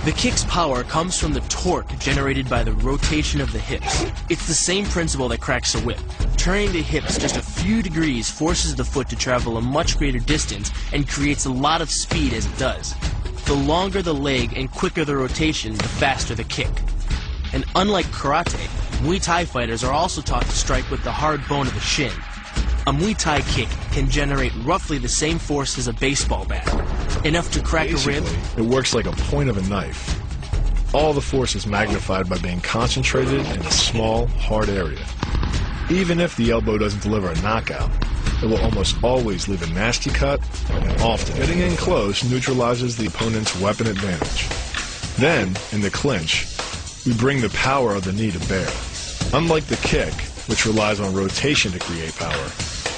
The kick's power comes from the torque generated by the rotation of the hips. It's the same principle that cracks a whip. Turning the hips just a few degrees forces the foot to travel a much greater distance and creates a lot of speed as it does. The longer the leg and quicker the rotation, the faster the kick. And unlike karate, Muay Thai fighters are also taught to strike with the hard bone of the shin. A Muay Thai kick can generate roughly the same force as a baseball bat, enough to crack a rib. It works like a point of a knife. All the force is magnified by being concentrated in a small, hard area. Even if the elbow doesn't deliver a knockout, it will almost always leave a nasty cut, and often getting in close neutralizes the opponent's weapon advantage. Then, in the clinch, we bring the power of the knee to bear. Unlike the kick, which relies on rotation to create power,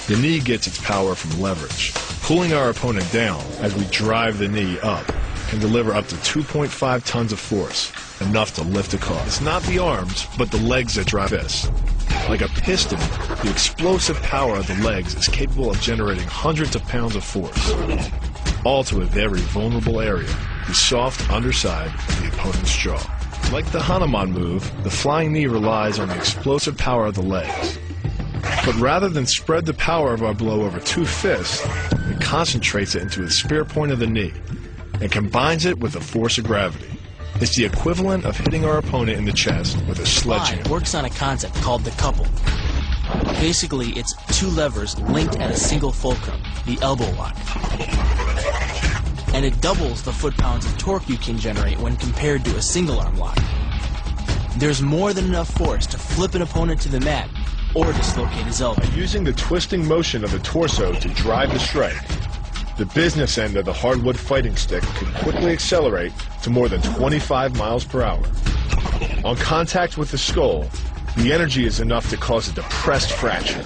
the knee gets its power from leverage. Pulling our opponent down as we drive the knee up can deliver up to 2.5 tons of force, enough to lift a car. It's not the arms, but the legs that drive this. Like a piston, the explosive power of the legs is capable of generating hundreds of pounds of force, all to a very vulnerable area, the soft underside of the opponent's jaw. Like the Hanuman move, the flying knee relies on the explosive power of the legs. But rather than spread the power of our blow over two fists, it concentrates it into the spear point of the knee and combines it with the force of gravity. It's the equivalent of hitting our opponent in the chest with a sledgehammer. Muay works on a concept called the couple. Basically, it's two levers linked at a single fulcrum, the elbow lock. And it doubles the foot-pounds of torque you can generate when compared to a single-arm lock. There's more than enough force to flip an opponent to the mat or dislocate his elbow. By using the twisting motion of the torso to drive the strike, the business end of the hardwood fighting stick could quickly accelerate to more than 25 miles per hour. On contact with the skull, the energy is enough to cause a depressed fracture.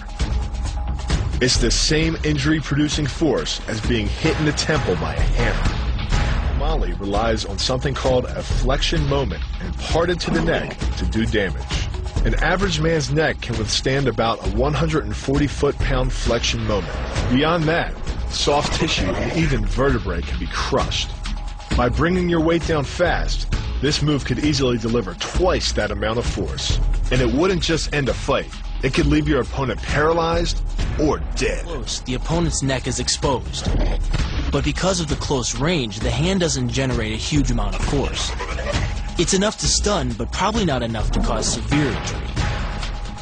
It's the same injury-producing force as being hit in the temple by a hammer. Molly relies on something called a flexion moment imparted to the neck to do damage. An average man's neck can withstand about a 140 foot-pound flexion moment. Beyond that, soft tissue and even vertebrae can be crushed. By bringing your weight down fast, this move could easily deliver twice that amount of force. And it wouldn't just end a fight. It could leave your opponent paralyzed or dead. Close, the opponent's neck is exposed. But because of the close range, the hand doesn't generate a huge amount of force. It's enough to stun, but probably not enough to cause severe injury.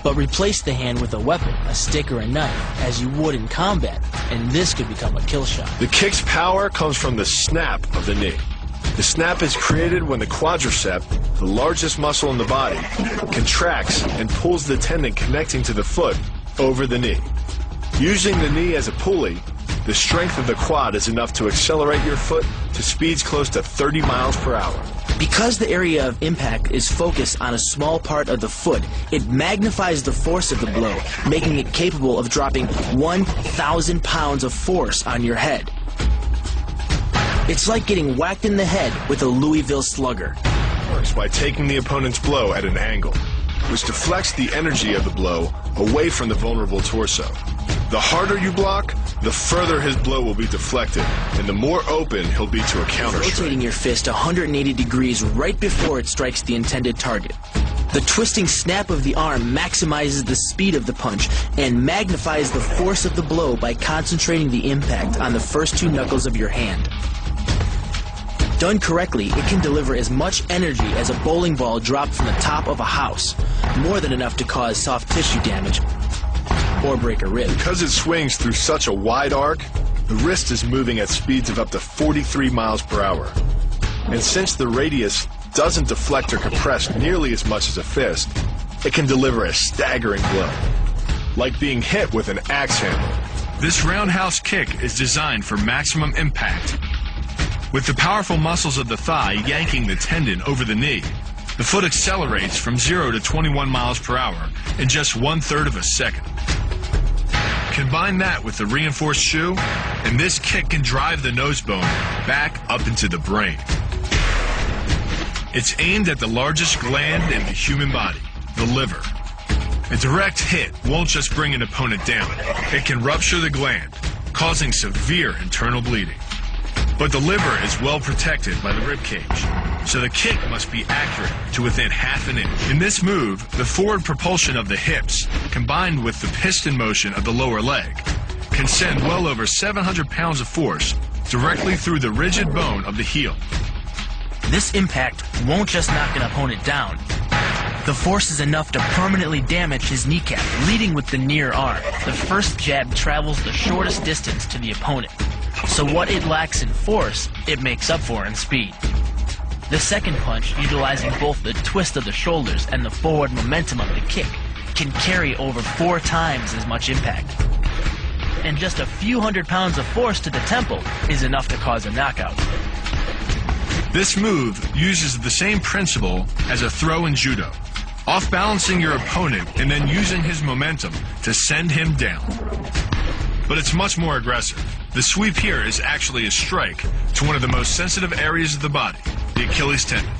But replace the hand with a weapon, a stick or a knife, as you would in combat, and this could become a kill shot. The kick's power comes from the snap of the knee. The snap is created when the quadricep, the largest muscle in the body, contracts and pulls the tendon connecting to the foot over the knee. Using the knee as a pulley, the strength of the quad is enough to accelerate your foot to speeds close to 30 miles per hour. Because the area of impact is focused on a small part of the foot, it magnifies the force of the blow, making it capable of dropping 1,000 pounds of force on your head. It's like getting whacked in the head with a Louisville slugger. It works by taking the opponent's blow at an angle, which deflects the energy of the blow away from the vulnerable torso. The harder you block, the further his blow will be deflected, and the more open he'll be to a counter strike. Rotating your fist 180 degrees right before it strikes the intended target. The twisting snap of the arm maximizes the speed of the punch and magnifies the force of the blow by concentrating the impact on the first two knuckles of your hand. Done correctly, it can deliver as much energy as a bowling ball dropped from the top of a house, more than enough to cause soft tissue damage or break a rib. Because it swings through such a wide arc, the wrist is moving at speeds of up to 43 miles per hour. And since the radius doesn't deflect or compress nearly as much as a fist, it can deliver a staggering blow, like being hit with an axe handle. This roundhouse kick is designed for maximum impact. With the powerful muscles of the thigh yanking the tendon over the knee, the foot accelerates from 0 to 21 miles per hour in just 1/3 of a second. Combine that with the reinforced shoe, and this kick can drive the nose bone back up into the brain. It's aimed at the largest gland in the human body, the liver. A direct hit won't just bring an opponent down. It can rupture the gland, causing severe internal bleeding. But the liver is well protected by the rib cage, so the kick must be accurate to within half an inch. In this move, the forward propulsion of the hips, combined with the piston motion of the lower leg, can send well over 700 pounds of force directly through the rigid bone of the heel. This impact won't just knock an opponent down. The force is enough to permanently damage his kneecap, leading with the near arm. The first jab travels the shortest distance to the opponent, so what it lacks in force, it makes up for in speed. The second punch, utilizing both the twist of the shoulders and the forward momentum of the kick, can carry over 4 times as much impact. And just a few hundred pounds of force to the temple is enough to cause a knockout. This move uses the same principle as a throw in judo, off-balancing your opponent and then using his momentum to send him down. But it's much more aggressive. The sweep here is actually a strike to one of the most sensitive areas of the body, the Achilles tendon.